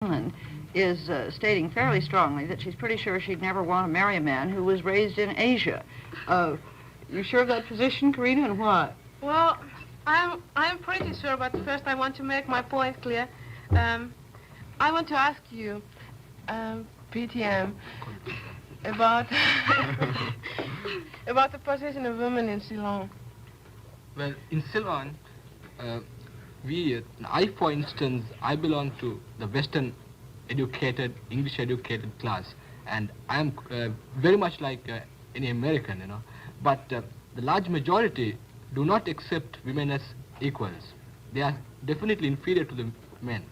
Finland is stating fairly strongly that she's pretty sure she'd never want to marry a man who was raised in Asia. You sure of that position, Karina, and why? Well, I'm pretty sure, but first I want to make my point clear. I want to ask you, PTM, about about the position of women in Ceylon. Well, in Ceylon, I, for instance, I belong to the Western educated, English educated class, and I am very much like any American, you know. But the large majority do not accept women as equals. They are definitely inferior to the men.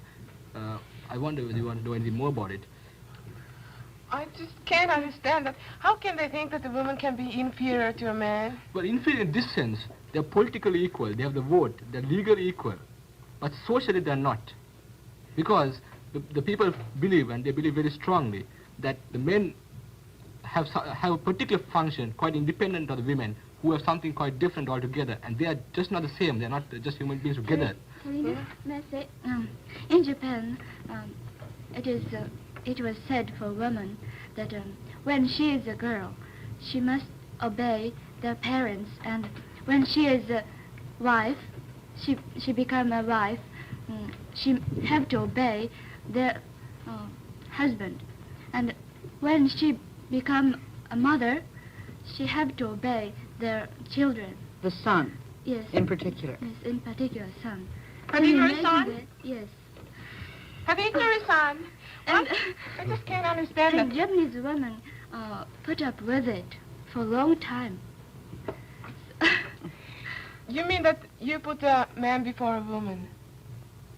I wonder whether you want to know anything more about it. I just can't understand that. How can they think that a woman can be inferior to a man? Well, inferior in this sense, they're politically equal, they have the vote, they're legally equal, but socially they're not. Because the people believe, and they believe very strongly, that the men have a particular function quite independent of the women, who have something quite different altogether, and they are just not the same, they're not just human beings together. May I say, in Japan, it was said for women that when she is a girl, she must obey their parents, and when she is a wife, she become a wife, she have to obey their husband, and when she become a mother, she have to obey their children. The son? Yes. In particular? Yes, in particular, son. Particular-san? Yes. Particular-san? And I just can't understand and that. Japanese women put up with it for a long time. You mean that you put a man before a woman?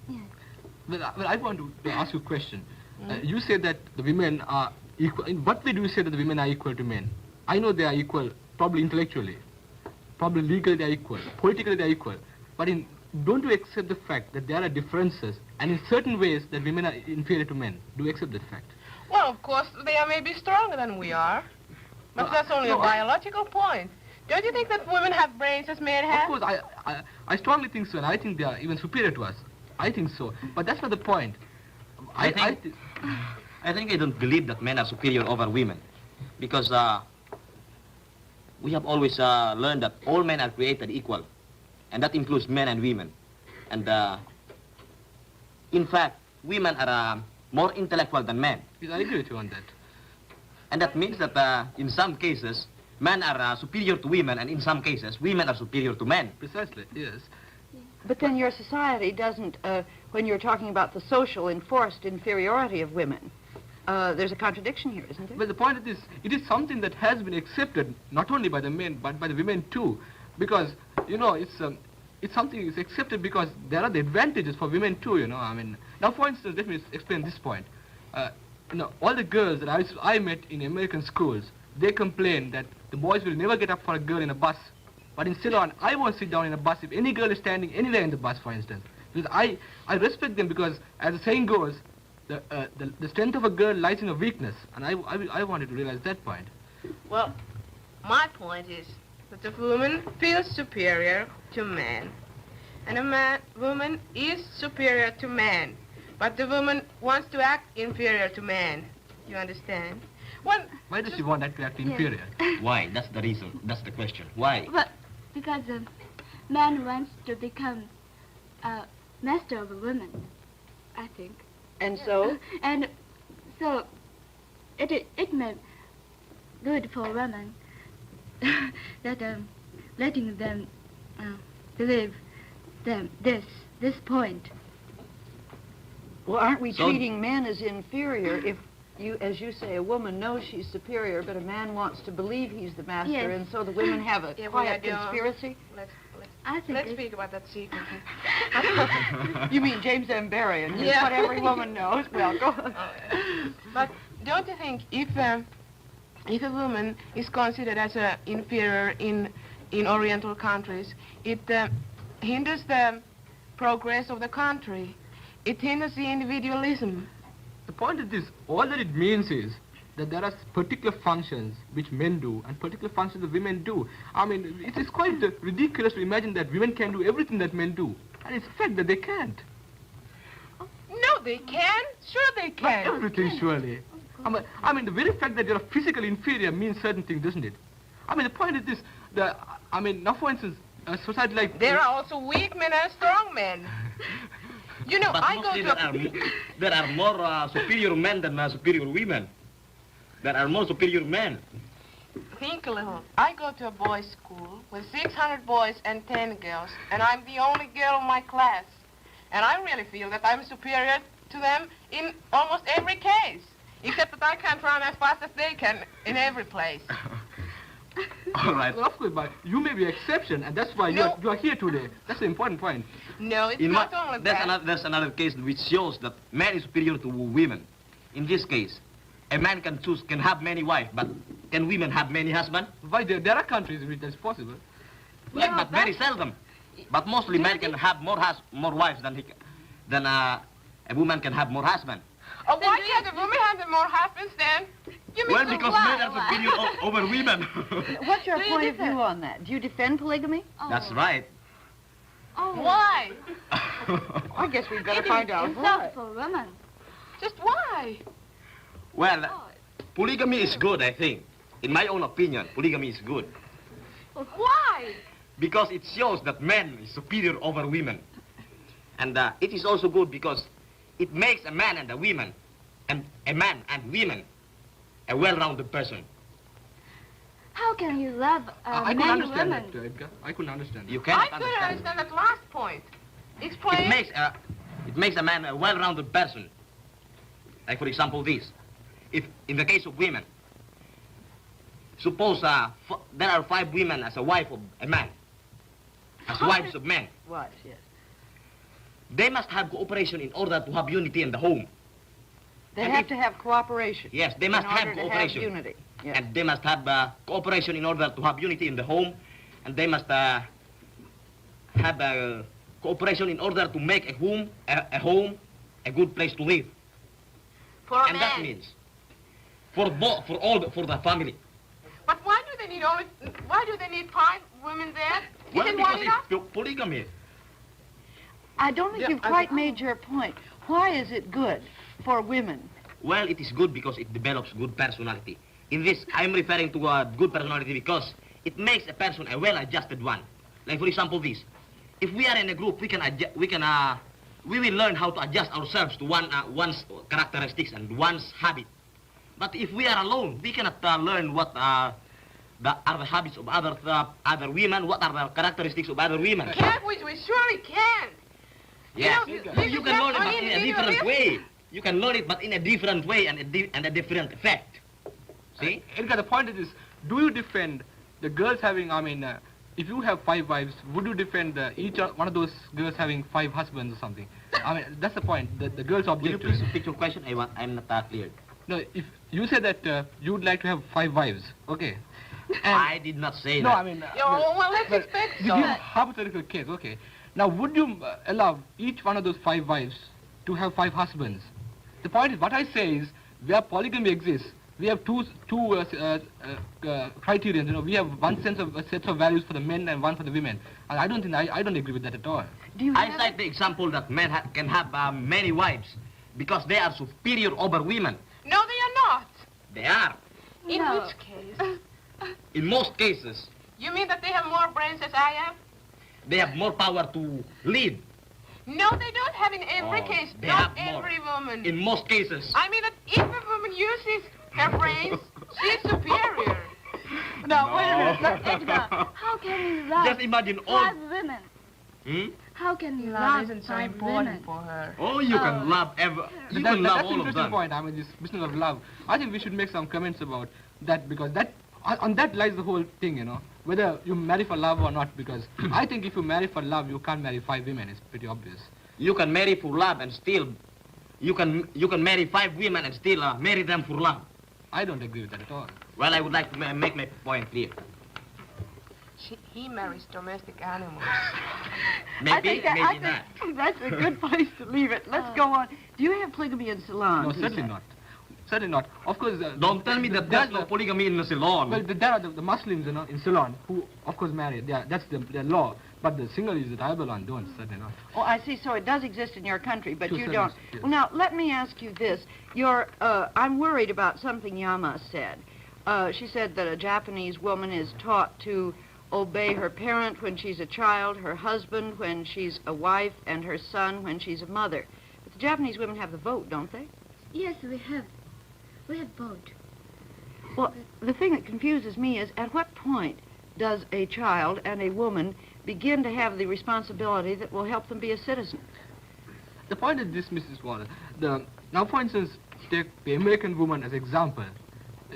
Yes. Well, I want to ask you a question. You say that the women are equal. In what way do you say that the women are equal to men? I know they are equal, probably intellectually, probably legally they are equal, politically they are equal. But don't you accept the fact that there are differences, and in certain ways that women are inferior to men? Do you accept that fact? Well, of course, they are maybe stronger than we are. But that's only a biological point. Don't you think that women have brains as men have? Of course, I strongly think so, and I think they are even superior to us. I think so. But that's not the point. I think I don't believe that men are superior over women. Because we have always learned that all men are created equal. And that includes men and women. And in fact, women are more intellectual than men. Yes, I agree with you on that. And that means that in some cases, men are superior to women, and in some cases, women are superior to men. Precisely, yes. But then your society doesn't, when you're talking about the social enforced inferiority of women, there's a contradiction here, isn't there? But the point is, it is something that has been accepted not only by the men, but by the women too. Because, you know, it's something that's accepted because there are the advantages for women too, you know. I mean, now for instance, let me explain this point. You know, all the girls that I met in American schools, they complain that the boys will never get up for a girl in a bus. But in Ceylon, I won't sit down in a bus if any girl is standing anywhere in the bus, for instance. Because I respect them because, as the saying goes, the strength of a girl lies in her weakness. And I wanted to realize that point. Well, my point is that the woman feels superior to man. And woman is superior to man. But the woman wants to act inferior to man. You understand? Well, why does she want that to act inferior? Why? That's the reason. That's the question. Why? Well, because man wants to become a master of a woman, I think. And so? And so it may good for women that letting them believe them this point. Well, aren't we treating men as inferior if you, as you say, a woman knows she's superior, but a man wants to believe he's the master, yes. and so the women have a quiet conspiracy? Let's speak about that secret. You mean James M. Barrie and Yeah. what every woman knows? Well, go on. But don't you think if a woman is considered as inferior in Oriental countries, it hinders the progress of the country. It hinders the individualism. The point is this, all that it means is that there are particular functions which men do and particular functions that women do. I mean, it is quite ridiculous to imagine that women can do everything that men do. And it's a fact that they can't. No, they can. Sure they Not can. everything, surely. I mean, the very fact that you're physically inferior means certain things, doesn't it? I mean, the point is this. Now, for instance, a society like... There are also weak men and strong men. You know, But I go mostly to... there are more superior men than superior women. There are more superior men. Think a little. I go to a boys' school with 600 boys and 10 girls, and I'm the only girl in my class. And I really feel that I'm superior to them in almost every case, except that I can't run as fast as they can in every place. All right. Well, of course, but you may be an exception, and that's why No. you are here today. That's the important point. No, it's not only that. There's another case which shows that man is superior to women. In this case, a man can have many wives, but can women have many husbands? Why, there are countries in which that's possible. Yeah, but very seldom. But mostly men can have more wives than a woman can have more husbands. Oh, why can't the women have more husbands then? You mean Well, so because why? men are superior over women. What's your Do you point of differ? view on that? Do you defend polygamy? That's right. Oh. Why? I guess we'd better It find is out insult why. for women. Just why? Well, polygamy is good, I think. In my own opinion, polygamy is good. Why? Because it shows that man is superior over women. And it is also good because it makes a man and a woman, and a man and women, a well-rounded person. How can you love I couldn't many understand women? that, Edgar. I couldn't understand that. You I cannot couldn't understand. understand that last point. Explain. It makes a man a well-rounded person. Like, for example, this. If, in the case of women, suppose there are 5 women as a wife of a man, as wives of men. Wives, yes. They must have cooperation in order to have unity in the home. They And have if- to have cooperation. Yes, they must in have order to cooperation. have unity. Yes. And they must have cooperation in order to have unity in the home. And they must have cooperation in order to make a home, a good place to live. For a And man. that means for the family. But why do they need 5 women there? Well, Isn't because one enough? it's polygamy. I don't think Yeah, you've I quite think- made your point. Why is it good for women? Well, it is good because it develops good personality. In this, I'm referring to a good personality because it makes a person a well-adjusted one. Like, for example, this. If we are in a group, we will learn how to adjust ourselves to one's characteristics and one's habit. But if we are alone, we cannot learn what are the habits of other women, what are the characteristics of other women. Can't we? We surely can. Yes, You know, you can learn it, but in a different individualism. way. You can learn it, but in a different way and a different effect. See? Edgar, the point is, do you defend the girls having, if you have 5 wives, would you defend one of those girls having 5 husbands or something? I mean, that's the point. The girls Will you object to please it. repeat your question? I'm not clear. No, if you say that you would like to have 5 wives, okay. I did not say No, that. I mean... Oh, well, let's but expect this so. is a hypothetical case, okay. Now, would you allow each one of those 5 wives to have 5 husbands? The point is, what I say is, where polygamy exists, we have two criterion. You know, we have one set of values for the men and one for the women. And I don't agree with that at all. Do you I have cite the example that men can have many wives because they are superior over women. No, they are not. They are. In No. which case? In most cases, You mean that they have more brains as I have? they have more power to lead. No, they don't have in every Oh, case. they Not have more. every woman. In most cases. I mean that if a woman uses her brains, she's superior. No, wait a minute. But Edgar, how can you love Just imagine all... 5 women? Hmm? How can you Love love isn't so 5 important women? for her. Oh, you can love you can love That's an all of interesting them. point. I mean, this business of love. I think we should make some comments about that because on that lies the whole thing, you know. Whether you marry for love or not, because I think if you marry for love, you can't marry 5 women. It's pretty obvious. You can marry for love and still... You can marry 5 women and still marry them for love. I don't agree with that at all. Well, I would like to make my point clear. He marries domestic animals. Maybe, maybe I not. think that's a good place to leave it. Let's go on. Do you have polygamy in Ceylon? No, certainly not. Certainly not. Of course... Don't tell me that there's no polygamy in Ceylon. Well, there are the Muslims, you know, in Ceylon, who, of course, marry. That's their law. But the single-use abalone don't, certainly not. Oh, I see. So it does exist in your country, but To you certain don't. extent, yes. Well, now, let me ask you this. I'm worried about something Yama said. She said that a Japanese woman is taught to obey her parent when she's a child, her husband when she's a wife, and her son when she's a mother. But the Japanese women have the vote, don't they? Yes, we have. We have both. Well, the thing that confuses me is at what point does a child and a woman begin to have the responsibility that will help them be a citizen? The point is this, Mrs. Waller. Now, for instance, take the American woman as example.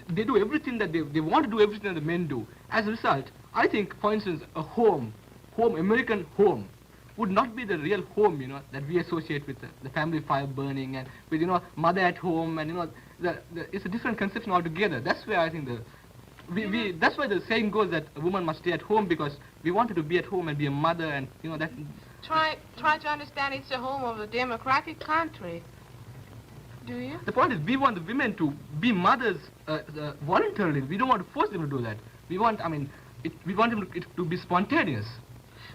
They do everything that they want to do everything that the men do. As a result, I think, for instance, a American home, would not be the real home, that we associate with the family fire burning and with, mother at home, and, it's a different conception altogether. That's where I think that's why the saying goes that a woman must stay at home, because we wanted to be at home and be a mother, and, that... Try to understand it's the home of a democratic country. Do you? The point is, we want the women to be mothers voluntarily. We don't want to force them to do that. We want them to be spontaneous.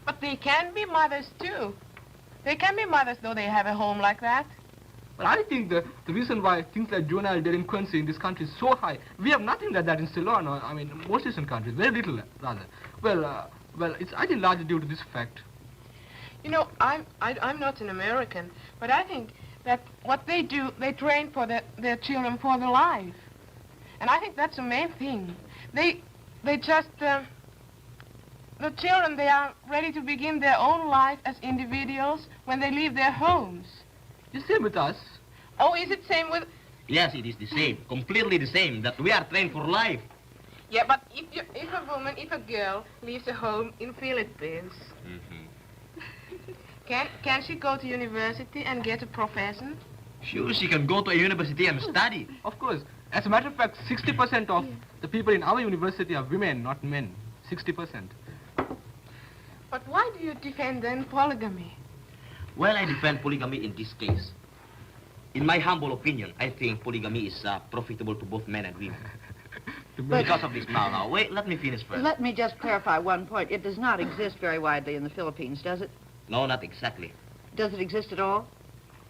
But they can be mothers too. They can be mothers though they have a home like that. But I think the reason why things like juvenile delinquency in this country is so high, we have nothing like that in Ceylon, or most Eastern countries, very little rather. Well, it's I think largely due to this fact. I'm not an American, but I think that what they do, they train for their children for their life. And I think that's the main thing. They just, the children, they are ready to begin their own life as individuals when they leave their homes. The same with us. Oh, is it same with... Yes, it is the same, completely the same, that we are trained for life. Yeah, but if a girl leaves a home in Philippines, can she go to university and get a profession? Sure, she can go to a university and study. Of course. As a matter of fact, 60% of the people in our university are women, not men. 60%. But why do you defend then polygamy? Well, I defend polygamy in this case. In my humble opinion, I think polygamy is profitable to both men and women. Because of this. Now, wait, let me finish first. Let me just clarify one point. It does not exist very widely in the Philippines, does it? No, not exactly. Does it exist at all?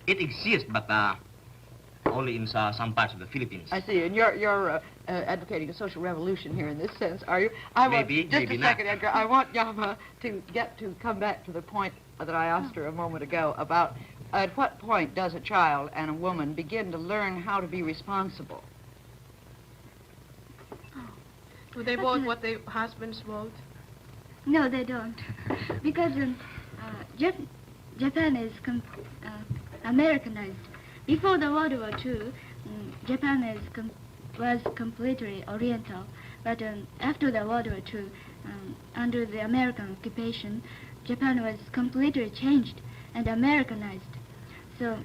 It exists, but only in some parts of the Philippines. I see, and you're advocating a social revolution here in this sense, are you? Maybe, just maybe a not. second, Edgar. I want Yama to come back to the point that I asked her a moment ago about at what point does a child and a woman begin to learn how to be responsible? Do they vote what their husbands vote? No, they don't. Because Japan is Americanized. Before the World War II, Japan was completely Oriental. But after the World War II, under the American occupation, Japan was completely changed and Americanized. So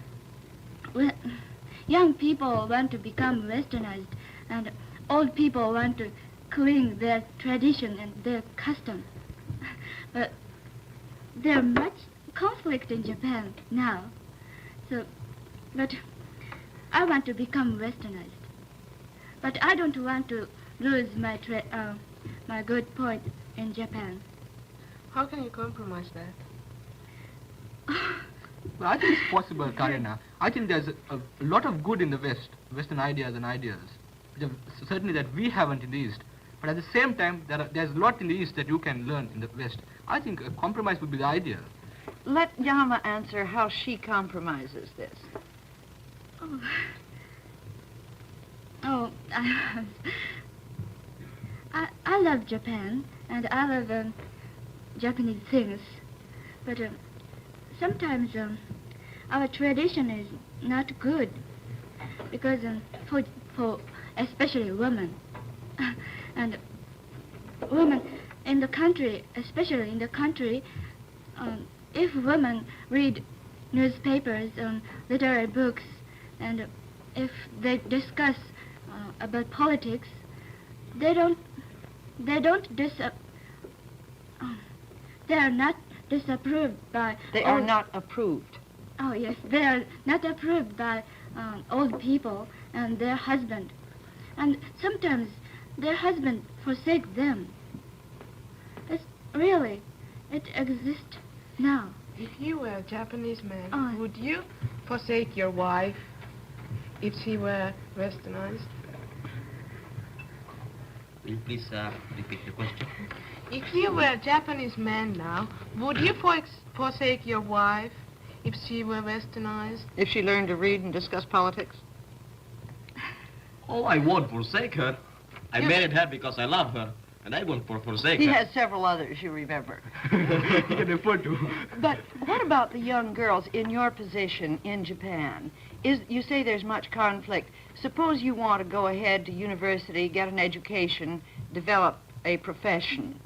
young people want to become westernized, and old people want to cling their tradition and their custom. But there's much conflict in Japan now. But I want to become westernized. But I don't want to lose my good point in Japan. How can you compromise that? Well, I think it's possible, Karina. I think there's a lot of good in the West, Western ideas and ideas. Certainly that we haven't in the East. But at the same time, there's a lot in the East that you can learn in the West. I think a compromise would be the ideal. Let Yama answer how she compromises this. I love Japan, and I love Japanese things. But sometimes our tradition is not good, because for especially women, and women in the country, especially in the country, if women read newspapers and literary books, and if they discuss about politics, they are not disapproved by. They are not approved. Oh yes, they are not approved by old people and their husband, and sometimes their husband forsake them. It exists now. If you were a Japanese man, Oh. would you forsake your wife if she were westernized? Will you please repeat the question? If you were a Japanese man now, would you forsake your wife if she were westernized? If she learned to read and discuss politics? Oh, I won't forsake her. I married her because I love her, and I won't forsake He her. has several others, you remember. You can afford to. But what about the young girls in your position in Japan? You say there's much conflict. Suppose you want to go ahead to university, get an education, develop a profession.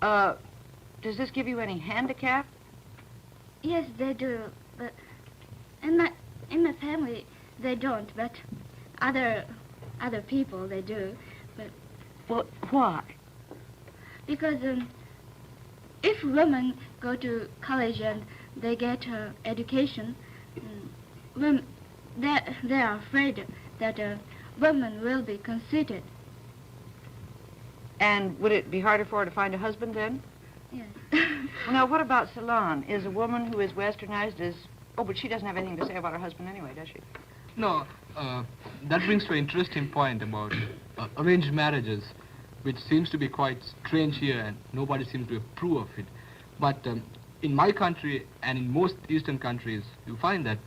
Does this give you any handicap? Yes, they do. But in my family, they don't. But other people, they do. But Well, why? because if women go to college and they get education, they are afraid that women will be conceited. And would it be harder for her to find a husband then? Yes. Well, now, what about Ceylon? Is a woman who is westernized Oh, but she doesn't have anything to say about her husband anyway, does she? No, that brings to an interesting point about arranged marriages, which seems to be quite strange here, and nobody seems to approve of it. But in my country and in most Eastern countries, you find that,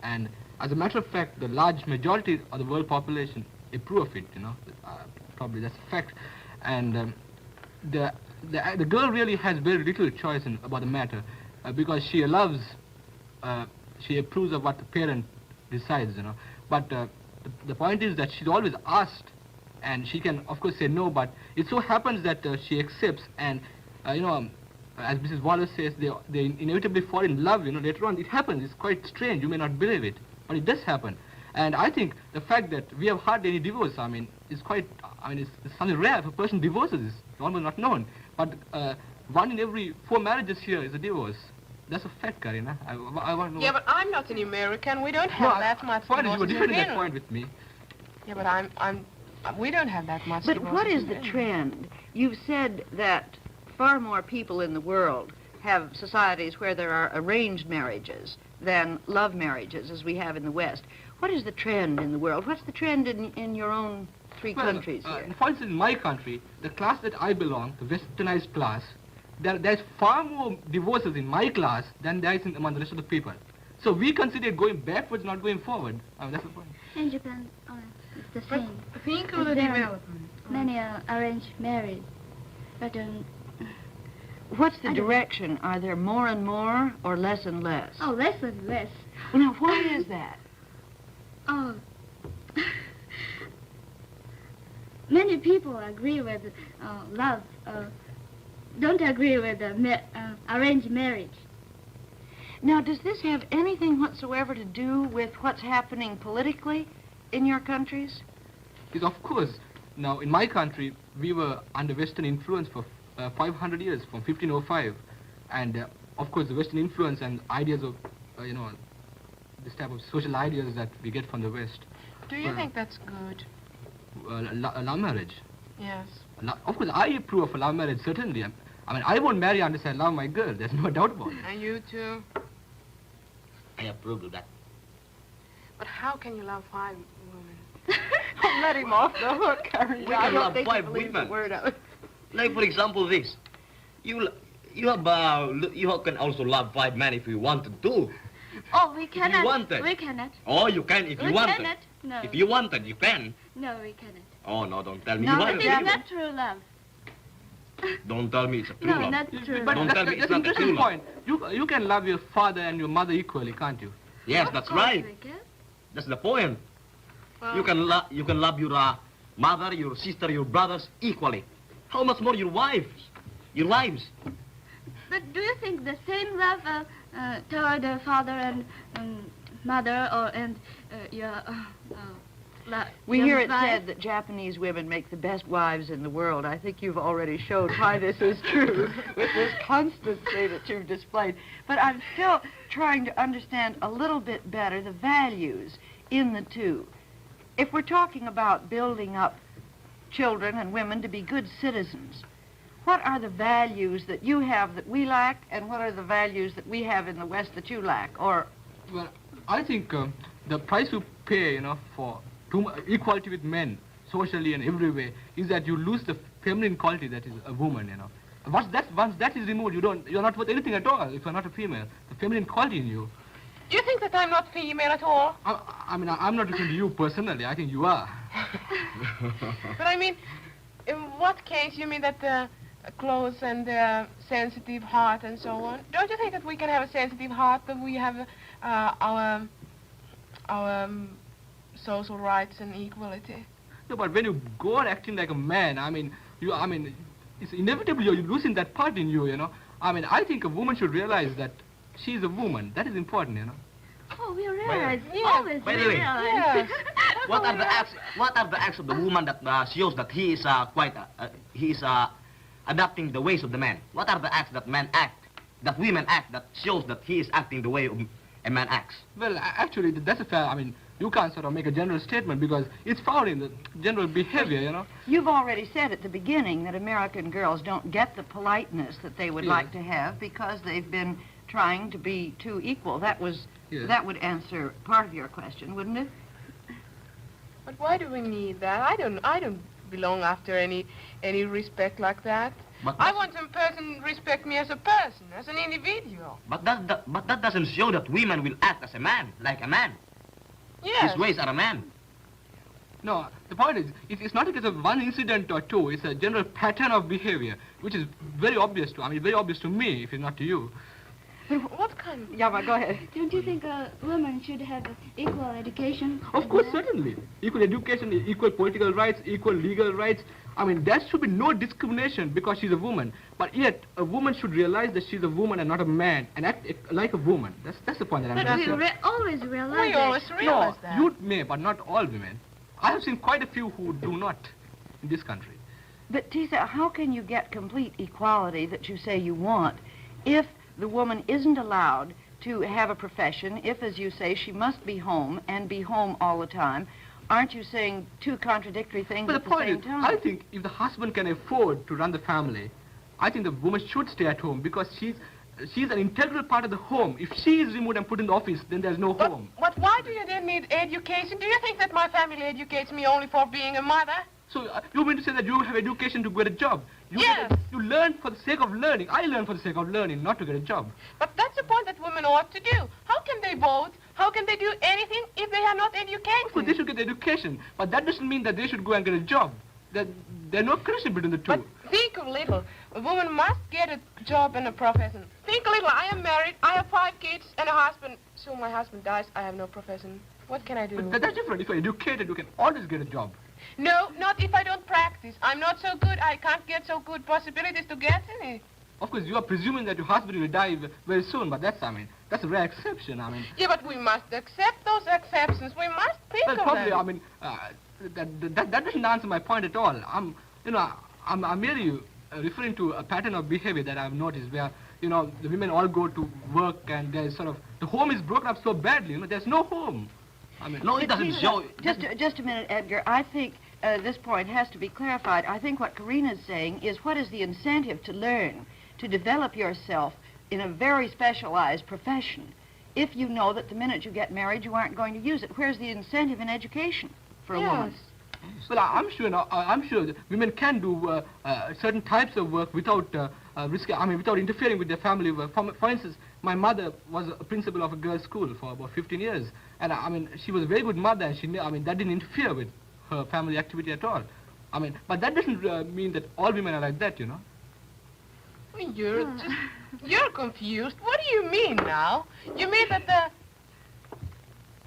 and as a matter of fact, the large majority of the world population approve of it. Probably that's a fact. And the girl really has very little choice about the matter, because she approves of what the parent decides. But the point is that she's always asked, and she can of course say no, but it so happens that she accepts, and as Mrs. Wallace says, they inevitably fall in love. Later on it happens. It's quite strange. You may not believe it, but it does happen. And I think the fact that we have hardly any divorce, is quite, it's something rare. If a person divorces, it's almost not known. But 1 in every 4 marriages here is a divorce. That's a fact, Karina. I want to know. Yeah, but I'm not an American. We don't have that much Fine, you were divorces in defending that Finland. point with me. Yeah, but we don't have that much But divorces what is in the Finland. trend? You've said that far more people in the world have societies where there are arranged marriages than love marriages, as we have in the West. What is the trend in the world? What's the trend in your own 3 countries here? For instance, in my country, the class that I belong, the westernized class, there's far more divorces in my class than there is among the rest of the people. So we consider going backwards, not going forward. That's the point. In Japan, it's the But same. think of the There are development. Many arranged marriage. But What's the I don't- direction? Are there more and more or less and less? less and less. Well, now, why is that? Oh, many people agree with love, don't agree with arranged marriage. Now, does this have anything whatsoever to do with what's happening politically in your countries? Yes, of course. Now, in my country, we were under Western influence for 500 years, from 1505. And, of course, the Western influence and ideas of, this type of social ideas that we get from the West. Do you think that's good? Love marriage. Yes. Of course, I approve of love marriage, certainly. I won't marry unless I love my girl. There's no doubt about it. And you too? I approve of that. But how can you love 5 women? Let him off the hook, Harry. We can love 5 women. Word of it. Like, for example, this. You can also love 5 men if you wanted to. Oh, we cannot. wanted. We cannot. Oh, you can if you We wanted. cannot. No. If you wanted, you can. No, we cannot. Oh, no, don't tell me. No, you but wanted. It is Yeah. not true love. Don't tell me it's a true No, love. not true But Don't love. tell me that's it's an not a interesting true love. point. You can love your father and your mother equally, can't you? Yes, Of that's course right. we can. That's the point. Well, You can love your mother, your sister, your brothers equally. How much more your wives? Your wives. But do you think the same love toward the father and mother your We your hear it wife? said that Japanese women make the best wives in the world. I think you've already showed why this is true with this constancy that you've displayed. But I'm still trying to understand a little bit better the values in the two. If we're talking about building up children and women to be good citizens, what are the values that you have that we lack, and what are the values that we have in the West that you lack? Or, well, I think the price you pay, for equality with men, socially and every way, is that you lose the feminine quality that is a woman. Once that is removed, you're not worth anything at all if you're not a female. The feminine quality in you. Do you think that I'm not female at all? I mean, I'm not looking to you personally. I think you are. But I mean, in what case you mean that the clothes and the sensitive heart and so on? Don't you think that we can have a sensitive heart, but we have our social rights and equality? No, but when you go on acting like a man, it's inevitable you're losing that part in you. I think a woman should realize that she's a woman. That is important. Oh, we realize. Yeah. Always By we the way, realize. Yes. what are the acts of the woman that shows that he is adapting the ways of the man? What are the acts that women act, that shows that he is acting the way a man acts? Well, actually, that's a fair. You can't sort of make a general statement because it's found in the general behavior. you've already said at the beginning that American girls don't get the politeness that they would Yes. like to have because they've been trying to be too equal. That would answer part of your question, wouldn't it? But why do we need that? I don't belong after any respect like that. But I want some person to respect me as a person, as an individual. But that doesn't show that women will act as a man, like a man. Yes. His ways are a man. No, the point is, it's not because of one incident or two. It's a general pattern of behavior, which is very obvious to me, if it's not to you. What kind of... Yama, go ahead. Don't you think a woman should have equal education? Of course, certainly. Equal education, equal political rights, equal legal rights. There should be no discrimination because she's a woman. But yet, a woman should realize that she's a woman and not a man, and act like a woman. That's the point that I'm But trying to we say. always realize We it. always realize No, that. you may, but not all women. I have seen quite a few who do not in this country. But Tisa, how can you get complete equality that you say you want if the woman isn't allowed to have a profession, if, as you say, she must be home and be home all the time? Aren't you saying two contradictory things But at the the point same is, time? I think if the husband can afford to run the family, I think the woman should stay at home because she's an integral part of the home. If she is removed and put in the office, then there's no home. But why do you then need education? Do you think that my family educates me only for being a mother? So you mean to say that you have education to get a job? Yes. You learn for the sake of learning. I learn for the sake of learning, not to get a job. But that's the point that women ought to do. How can they vote? How can they do anything if they are not educated? Of course, they should get education, but that doesn't mean that they should go and get a job. There's no connection between the two. But think a little. A woman must get a job and a profession. Think a little. I am married. I have 5 kids and a husband. So my husband dies. I have no profession. What can I do? But that's different. If you're educated, you can always get a job. No, not if I don't practice. I'm not so good. I can't get so good possibilities to get any. Of course, you are presuming that your husband will die very soon, but that's a rare exception. Yeah, but we must accept those exceptions. We must think Well, of probably, them. that doesn't answer my point at all. I'm merely referring to a pattern of behavior that I've noticed where, the women all go to work and there's the home is broken up so badly, there's no home. No, it doesn't show. Just a minute, Edgar. I think this point has to be clarified. I think what Karina's saying is what is the incentive to learn, to develop yourself in a very specialized profession if you know that the minute you get married you aren't going to use it? Where's the incentive in education for a woman? Well, I'm sure that women can do certain types of work without without interfering with their family work. For instance, my mother was a principal of a girls' school for about 15 years, and she was a very good mother, and that didn't interfere with her family activity at all. But that doesn't mean that all women are like that, You're confused. What do you mean now? You mean that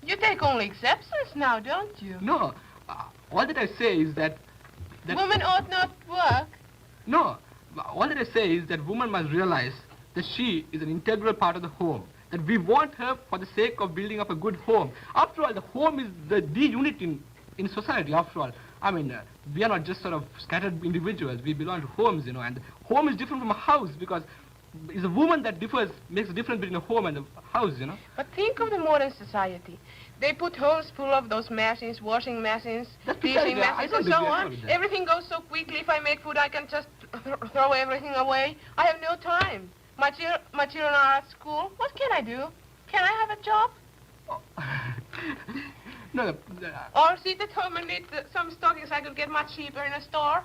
you take only exceptions now, don't you? No, all that I say is that Women ought not work. No, all that I say is that woman must realize that she is an integral part of the home, that we want her for the sake of building up a good home. After all, the home is the unit in society, after all. We are not just sort of scattered individuals. We belong to homes, and the home is different from a house because it's a woman that makes a difference between a home and a house, But think of the modern society. They put holes full of those machines, washing machines, That's dishing because I machines, don't and so agree on. with that. Everything goes so quickly. If I make food, I can just throw everything away. I have no time. My children are at school. What can I do? Can I have a job? No, Or sit at home and knit some stockings I could get much cheaper in a store?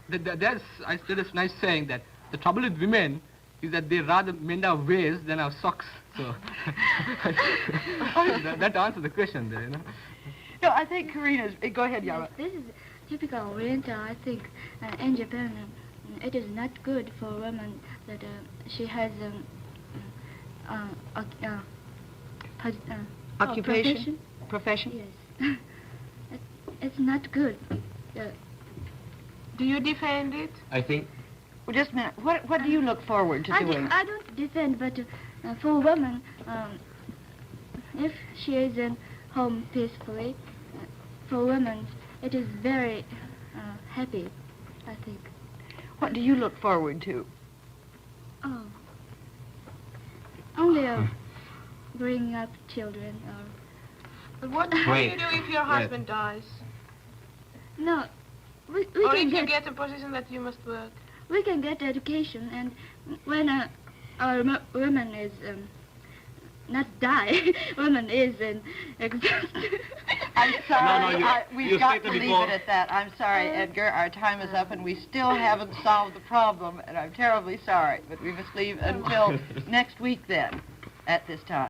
there's nice saying that the trouble with women is that they rather mend our ways than our socks. So that answers the question there, you know. No, I think Karina's... Go ahead, Yes, Yama. this is typical Oriental, I think. In Japan, it is not good for a woman that she has Occupation? Profession? Yes. It's not good. Do you defend it? I think Well, just a minute. What do you look forward to doing? I don't defend, but for a woman, if she is at home peacefully, for a woman, it is very happy, I think. What do you look forward to? Oh. Only bringing up children or... But what do Wait. you do if your husband dies? No, we Or can if you get... get a position that you must work? We can get education, and when our woman is not die, woman is exhausted. I'm sorry. No, We've you got to stated leave before. it at that. I'm sorry, Edgar. Our time is up, and we still haven't solved the problem, and I'm terribly sorry. But we must leave until next week then, at this time.